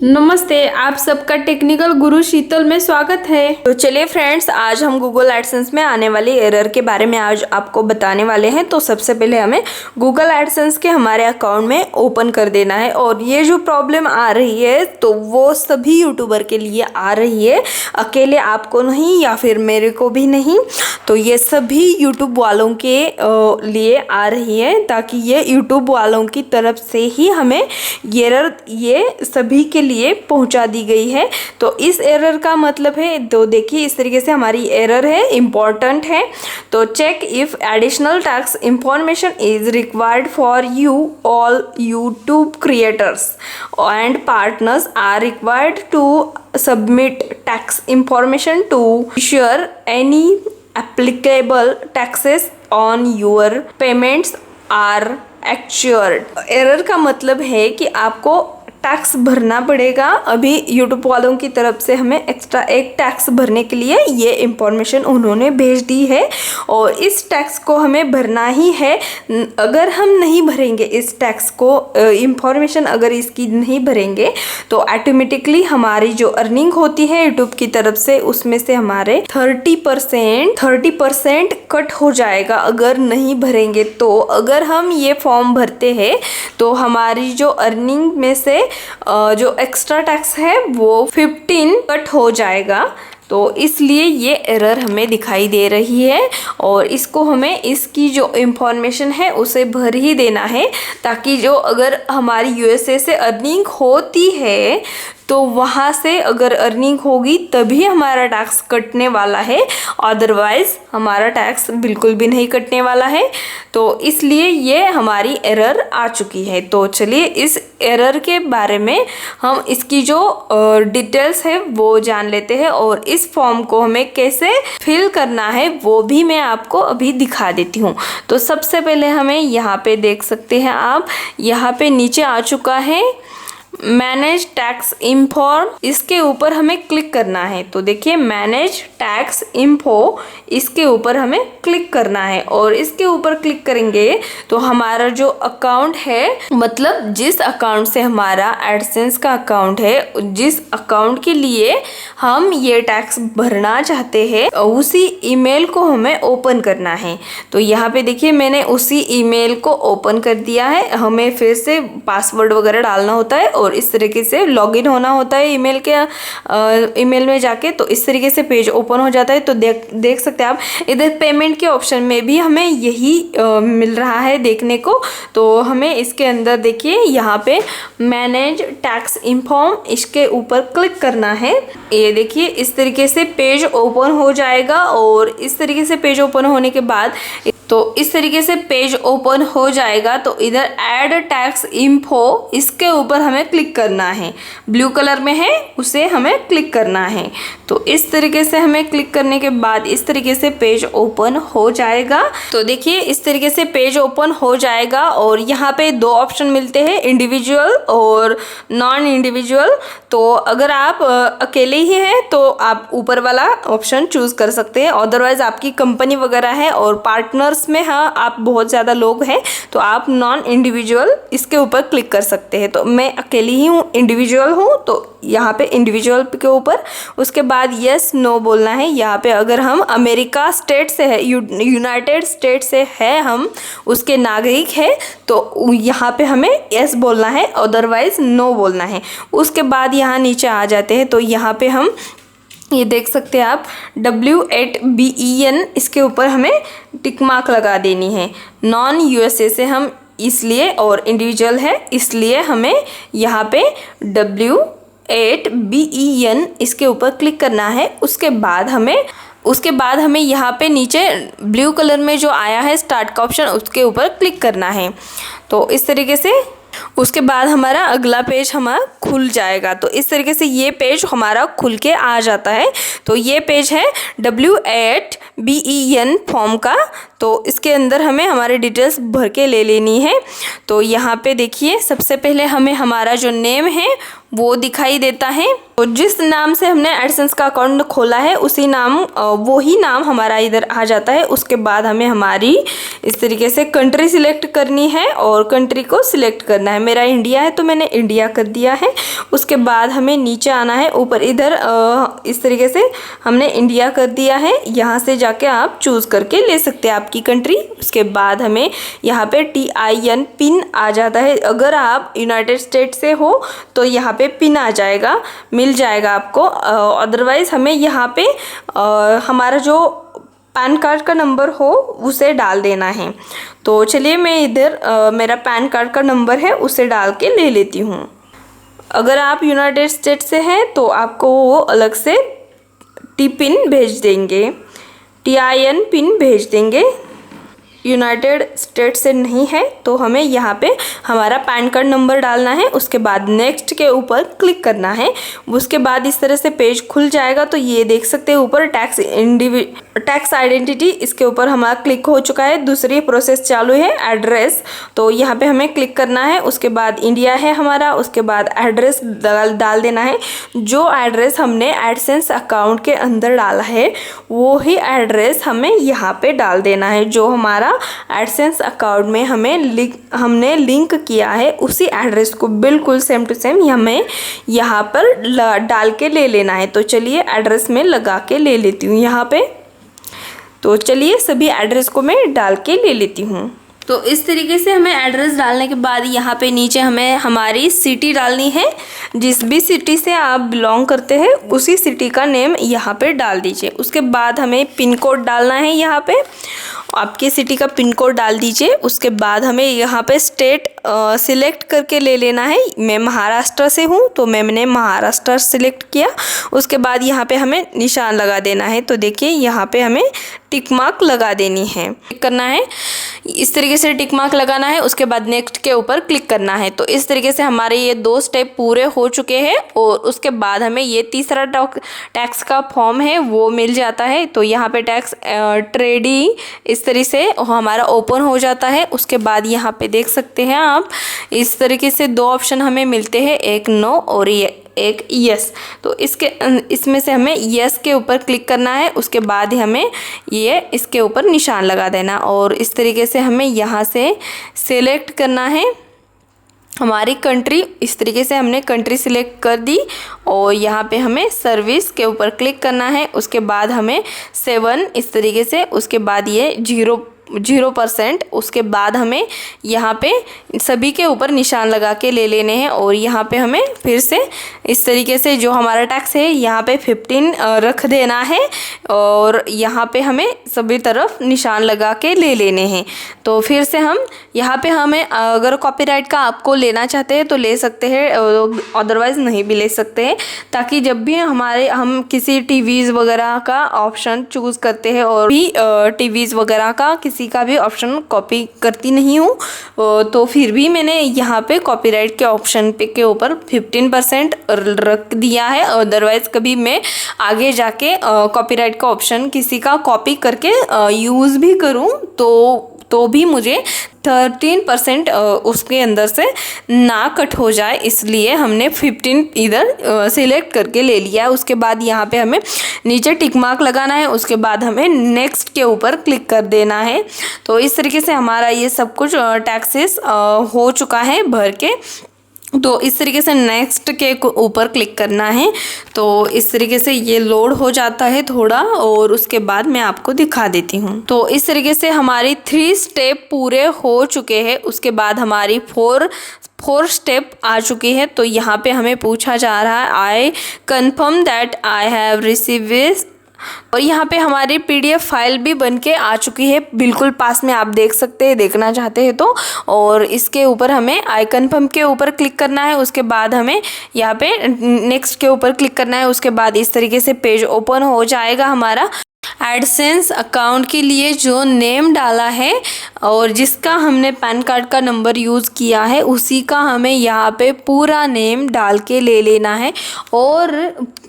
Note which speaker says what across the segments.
Speaker 1: नमस्ते, आप सबका टेक्निकल गुरु शीतल में स्वागत है। तो चलिए फ्रेंड्स, आज हम गूगल एडसेंस में आने वाली एरर के बारे में आज आपको बताने वाले हैं। तो सबसे पहले हमें गूगल एडसेंस के हमारे अकाउंट में ओपन कर देना है। और ये जो प्रॉब्लम आ रही है तो वो सभी यूट्यूबर के लिए आ रही है, अकेले आपको नहीं या फिर मेरे को भी नहीं। तो ये सभी यूट्यूब वालों के लिए आ रही है, ताकि ये यूट्यूब वालों की तरफ से ही हमें एरर ये सभी के लिए पहुंचा दी गई है। तो इस एरर का मतलब है, तो देखिए इस तरीके से हमारी एरर है, इम्पॉर्टेंट है। तो check if additional tax information is required for you all YouTube creators and partners are required to submit tax information to ensure any applicable taxes on your payments are assured। Error का मतलब है कि आपको tax भरना पड़ेगा। अभी YouTube वालों की तरफ से हमें एक्स्ट्रा एक टैक्स भरने के लिए ये इंफॉर्मेशन उन्होंने भेज दी है, और इस टैक्स को हमें भरना ही है। अगर हम नहीं भरेंगे इस टैक्स को, इंफॉर्मेशन अगर इसकी नहीं भरेंगे तो ऑटोमेटिकली हमारी जो अर्निंग होती है यूट्यूब की तरफ से, उसमें से हमारे 30% कट हो जाएगा अगर नहीं भरेंगे। तो अगर हम ये फॉर्म भरते हैं तो हमारी जो अर्निंग में से जो एक्स्ट्रा टैक्स है वो 15 कट हो जाएगा। तो इसलिए ये एरर हमें दिखाई दे रही है, और इसको हमें इसकी जो इंफॉर्मेशन है उसे भर ही देना है, ताकि जो अगर हमारी यूएसए से अर्निंग होती है तो वहाँ से अगर अर्निंग होगी तभी हमारा टैक्स कटने वाला है, अदरवाइज हमारा टैक्स बिल्कुल भी नहीं कटने वाला है। तो इसलिए ये हमारी एरर आ चुकी है। तो चलिए इस एरर के बारे में हम इसकी जो डिटेल्स है वो जान लेते हैं, और इस फॉर्म को हमें कैसे फिल करना है वो भी मैं आपको अभी दिखा देती हूँ। तो सबसे पहले हमें यहाँ पे देख सकते हैं आप, यहाँ पे नीचे आ चुका है मैनेज टैक्स इन्फॉर्म, इसके ऊपर हमें क्लिक करना है। तो देखिए मैनेज टैक्स इन्फो, इसके ऊपर हमें क्लिक करना है, और इसके ऊपर क्लिक करेंगे तो हमारा जो अकाउंट है, मतलब जिस अकाउंट से हमारा एडसेंस का अकाउंट है, जिस अकाउंट के लिए हम ये टैक्स भरना चाहते हैं, उसी ईमेल को हमें ओपन करना है। तो यहाँ पे देखिए मैंने उसी ईमेल को ओपन कर दिया है। हमें फिर से पासवर्ड वगैरह डालना होता है और इस तरीके से लॉगिन होना होता है ईमेल के ईमेल में जाके। तो इस तरीके से पेज ओपन हो जाता है। तो देख सकते हैं आप, इधर पेमेंट के ऑप्शन में भी हमें यही मिल रहा है देखने को। तो हमें इसके अंदर देखिए यहाँ पे मैनेज टैक्स इन्फॉर्म, इसके ऊपर क्लिक करना है। ये देखिए इस तरीके से पेज ओपन हो जाएगा, और इस तरीके से पेज ओपन होने के बाद, तो इस तरीके से पेज ओपन हो जाएगा। तो इधर ऐड टैक्स इन्फो, इसके ऊपर हमें क्लिक करना है, ब्लू कलर में है उसे हमें क्लिक करना है। तो इस तरीके से हमें क्लिक करने के बाद इस तरीके से पेज ओपन हो जाएगा। तो देखिए इस तरीके से पेज ओपन हो जाएगा, और यहाँ पे दो ऑप्शन मिलते हैं, इंडिविजुअल और नॉन इंडिविजुअल। तो अगर आप अकेले ही हैं तो आप ऊपर वाला ऑप्शन चूज कर सकते हैं, अदरवाइज आपकी कंपनी वगैरह है और पार्टनर्स में हाँ आप बहुत ज़्यादा लोग हैं तो आप नॉन इंडिविजुअल इसके ऊपर क्लिक कर सकते हैं। तो मैं अकेली ही हूँ, इंडिविजुअल हूँ, तो यहाँ पे इंडिविजुअल के ऊपर उसके बाद यस नो बोलना है। यहाँ पे अगर हम अमेरिका स्टेट से है, यूनाइटेड स्टेट से है, हम उसके नागरिक है, तो यहाँ पे हमें यस बोलना है, अदरवाइज नो बोलना है। उसके बाद यहाँ नीचे आ जाते हैं। तो यहाँ पे हम ये देख सकते हैं आप W8BEN, इसके ऊपर हमें टिक मार्क लगा देनी है। नॉन यूएसए से हम इसलिए, और इंडिविजुअल है इसलिए हमें यहाँ पे W8BEN इसके ऊपर क्लिक करना है। उसके बाद हमें यहाँ पे नीचे ब्लू कलर में जो आया है स्टार्ट का ऑप्शन, उसके ऊपर क्लिक करना है। तो इस तरीके से उसके बाद हमारा अगला पेज हमारा खुल जाएगा। तो इस तरीके से ये पेज हमारा खुल के आ जाता है। तो ये पेज है W8BEN फॉर्म का। तो इसके अंदर हमें हमारे डिटेल्स भर के ले लेनी है। तो यहाँ पे देखिए सबसे पहले हमें हमारा जो नेम है वो दिखाई देता है। तो जिस नाम से हमने एडसेंस का अकाउंट खोला है उसी नाम वो ही नाम हमारा इधर आ जाता है। उसके बाद हमें हमारी इस तरीके से कंट्री सिलेक्ट करनी है और कंट्री को सिलेक्ट करना है। मेरा इंडिया है तो मैंने इंडिया कर दिया है। उसके बाद हमें नीचे आना है, ऊपर इधर इस तरीके से हमने इंडिया कर दिया है। यहाँ से जाके आप चूज़ करके ले सकते हैं आपकी कंट्री। उसके बाद हमें यहाँ पे TIN पिन आ जाता है। अगर आप यूनाइटेड स्टेट से हो तो यहाँ पे पिन आ जाएगा, मिल जाएगा आपको। अदरवाइज़ हमें यहाँ पे हमारा जो पैन कार्ड का नंबर हो उसे डाल देना है। तो चलिए मैं इधर मेरा पैन कार्ड का नंबर है उसे डाल के ले लेती हूँ। अगर आप यूनाइटेड स्टेट से हैं तो आपको वो अलग से पिन भेज देंगे, TIN पिन भेज देंगे। यूनाइटेड स्टेट से नहीं है तो हमें यहाँ पे हमारा पैन कार्ड नंबर डालना है। उसके बाद नेक्स्ट के ऊपर क्लिक करना है। उसके बाद इस तरह से पेज खुल जाएगा। तो ये देख सकते हैं ऊपर टैक्स आइडेंटिटी, इसके ऊपर हमारा क्लिक हो चुका है। दूसरी प्रोसेस चालू है एड्रेस, तो यहाँ पे हमें क्लिक करना है। उसके बाद इंडिया है हमारा, उसके बाद एड्रेस डाल देना है। जो एड्रेस हमने एडसेंस अकाउंट के अंदर डाला है वो ही एड्रेस हमें यहाँ पे डाल देना है। जो हमारा एडसेंस अकाउंट में हमने लिंक किया है उसी एड्रेस को बिल्कुल सेम टू सेम हमें यहाँ पर डाल के ले लेना है। तो चलिए एड्रेस में लगा के ले लेती हूँ यहाँ पे। तो चलिए सभी एड्रेस को मैं डाल के ले लेती हूँ। तो इस तरीके से हमें एड्रेस डालने के बाद यहाँ पे नीचे हमें हमारी सिटी डालनी है। जिस भी सिटी से आप बिलोंग करते हैं उसी सिटी का नेम यहाँ पे डाल दीजिए। उसके बाद हमें पिन कोड डालना है। यहाँ पे आपकी सिटी का पिन कोड डाल दीजिए। उसके बाद हमें यहाँ पे स्टेट सिलेक्ट करके ले लेना है। मैं महाराष्ट्र से हूँ तो मैंने महाराष्ट्र सिलेक्ट किया। उसके बाद यहाँ पे हमें निशान लगा देना है। तो देखिए यहाँ पे हमें टिक मार्क लगा देनी है, क्लिक करना है। इस तरीके से टिक मार्क लगाना है। उसके बाद नेक्स्ट के ऊपर क्लिक करना है। तो इस तरीके से हमारे ये 2 स्टेप पूरे हो चुके हैं और उसके बाद हमें ये तीसरा टैक्स का फॉर्म है वो मिल जाता है। तो यहाँ पे टैक्स ट्रेडी इस तरीके से हमारा ओपन हो जाता है। उसके बाद यहाँ पे देख सकते हैं आप इस तरीके से 2 ऑप्शन हमें मिलते हैं, एक नो और एक यस। तो इसमें से हमें यस के ऊपर क्लिक करना है। उसके बाद हमें ये इसके ऊपर निशान लगा देना और इस तरीके से हमें यहाँ से सिलेक्ट करना है हमारी कंट्री। इस तरीके से हमने कंट्री सिलेक्ट कर दी और यहाँ पे हमें सर्विस के ऊपर क्लिक करना है। उसके बाद हमें 7 इस तरीके से, उसके बाद ये 0%। उसके बाद हमें यहाँ पे सभी के ऊपर निशान लगा के ले लेने हैं और यहाँ पे हमें फिर से इस तरीके से जो हमारा टैक्स है यहाँ पे 15 रख देना है और यहाँ पे हमें सभी तरफ निशान लगा के ले लेने हैं। तो फिर से हम यहाँ पे हमें अगर कॉपीराइट का आपको लेना चाहते हैं तो ले सकते हैं, अदरवाइज़ नहीं भी ले सकते हैं। ताकि जब भी हम किसी टीवीज़ वगैरह का ऑप्शन चूज़ करते हैं और भी टीवीज़ वगैरह का किसी का भी ऑप्शन कॉपी करती नहीं हूँ तो फिर भी मैंने यहाँ पे कॉपीराइट के ऑप्शन पे के ऊपर 15% रख दिया है। अदरवाइज़ कभी मैं आगे जाके कॉपीराइट का ऑप्शन किसी का कॉपी करके यूज़ भी करूँ तो भी मुझे 13% उसके अंदर से ना कट हो जाए, इसलिए हमने 15 इधर सिलेक्ट करके ले लिया है। उसके बाद यहाँ पे हमें नीचे टिक मार्क लगाना है। उसके बाद हमें नेक्स्ट के ऊपर क्लिक कर देना है। तो इस तरीके से हमारा ये सब कुछ टैक्सेस हो चुका है भर के। तो इस तरीके से नेक्स्ट के ऊपर क्लिक करना है। तो इस तरीके से ये लोड हो जाता है थोड़ा और उसके बाद मैं आपको दिखा देती हूँ। तो इस तरीके से हमारी 3 स्टेप पूरे हो चुके हैं। उसके बाद हमारी 4 स्टेप आ चुकी है। तो यहाँ पे हमें पूछा जा रहा है I confirm that I have receive this, और यहाँ पे हमारी PDF फाइल भी बन के आ चुकी है बिल्कुल पास में, आप देख सकते हैं देखना चाहते हैं तो। और इसके ऊपर हमें आई कन्फर्म के ऊपर क्लिक करना है। उसके बाद हमें यहाँ पे नेक्स्ट के ऊपर क्लिक करना है। उसके बाद इस तरीके से पेज ओपन हो जाएगा हमारा। एडसेंस अकाउंट के लिए जो नेम डाला है और जिसका हमने पैन कार्ड का नंबर यूज़ किया है उसी का हमें यहाँ पे पूरा नेम डाल के ले लेना है। और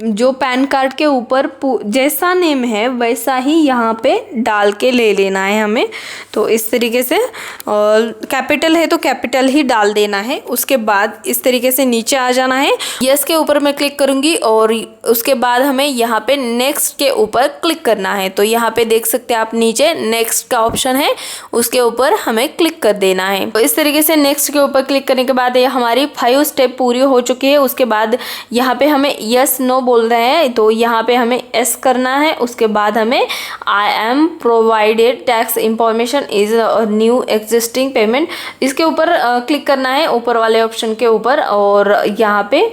Speaker 1: जो पैन कार्ड के ऊपर जैसा नेम है वैसा ही यहाँ पे डाल के ले लेना है हमें। तो इस तरीके से कैपिटल है तो कैपिटल ही डाल देना है। उसके बाद इस तरीके से नीचे आ जाना है। यस के ऊपर मैं क्लिक करूँगी और उसके बाद हमें यहाँ पे नेक्स्ट के ऊपर क्लिक करना है। तो यहाँ पे देख सकते हैं आप नीचे नेक्स्ट का ऑप्शन है, उसके ऊपर हमें क्लिक कर देना है। तो इस तरीके से नेक्स्ट के ऊपर क्लिक करने के बाद ये हमारी 5 स्टेप पूरी हो चुकी है। उसके बाद यहाँ पे हमें यस नो बोल रहे हैं तो यहाँ पे हमें एस करना है। उसके बाद हमें I am provided tax information is new existing payment, इसके ऊपर क्लिक करना है ऊपर वाले ऑप्शन के ऊपर और यहाँ पे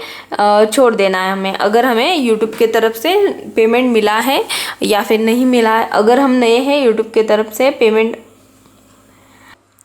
Speaker 1: छोड़ देना है हमें। अगर हमें यूट्यूब की तरफ से पेमेंट मिला है या फिर नहीं मिला है। अगर हम नए हैं यूट्यूब की तरफ से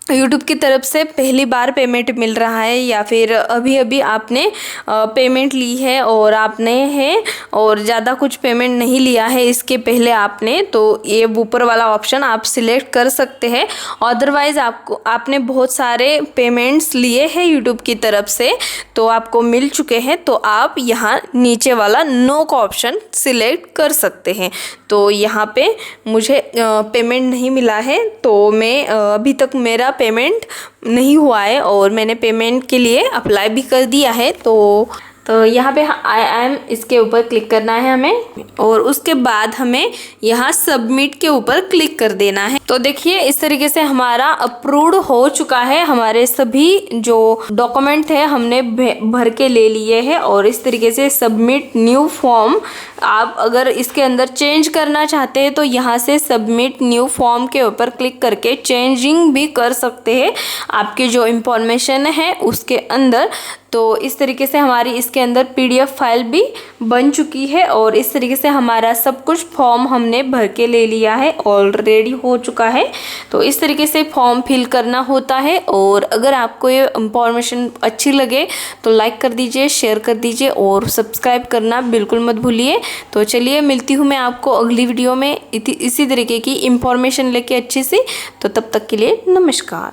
Speaker 1: यूट्यूब की तरफ से पहली बार पेमेंट मिल रहा है या फिर अभी अभी आपने पेमेंट ली है और आप नए हैं और ज़्यादा कुछ पेमेंट नहीं लिया है इसके पहले आपने, तो ये ऊपर वाला ऑप्शन आप सिलेक्ट कर सकते हैं। अदरवाइज़ आपने बहुत सारे पेमेंट्स लिए हैं यूट्यूब की तरफ से तो आपको मिल चुके हैं तो आप यहाँ नीचे वाला नो का ऑप्शन सिलेक्ट कर सकते हैं। तो यहाँ पे मुझे पेमेंट नहीं मिला है तो मैं अभी तक मेरा पेमेंट नहीं हुआ है और मैंने पेमेंट के लिए अप्लाई भी कर दिया है। तो यहाँ पे आई एम इसके ऊपर क्लिक करना है हमें और उसके बाद हमें यहाँ सबमिट के ऊपर क्लिक कर देना है। तो देखिए इस तरीके से हमारा अप्रूव्ड हो चुका है। हमारे सभी जो डॉक्यूमेंट थे हमने भर के ले लिए हैं और इस तरीके से सबमिट न्यू फॉर्म, आप अगर इसके अंदर चेंज करना चाहते हैं तो यहाँ से सबमिट न्यू फॉर्म के ऊपर क्लिक करके चेंजिंग भी कर सकते हैं आपकी जो इंफॉर्मेशन है उसके अंदर। तो इस तरीके से हमारी इसके अंदर पीडीएफ फाइल भी बन चुकी है और इस तरीके से हमारा सब कुछ फॉर्म हमने भर के ले लिया है, ऑलरेडी हो चुका है। तो इस तरीके से फॉर्म फिल करना होता है। और अगर आपको ये इंफॉर्मेशन अच्छी लगे तो लाइक कर दीजिए, शेयर कर दीजिए और सब्सक्राइब करना बिल्कुल मत भूलिए। तो चलिए मिलती हूँ मैं आपको अगली वीडियो में इसी तरीके की इंफॉर्मेशन लेके अच्छी सी। तो तब तक के लिए नमस्कार।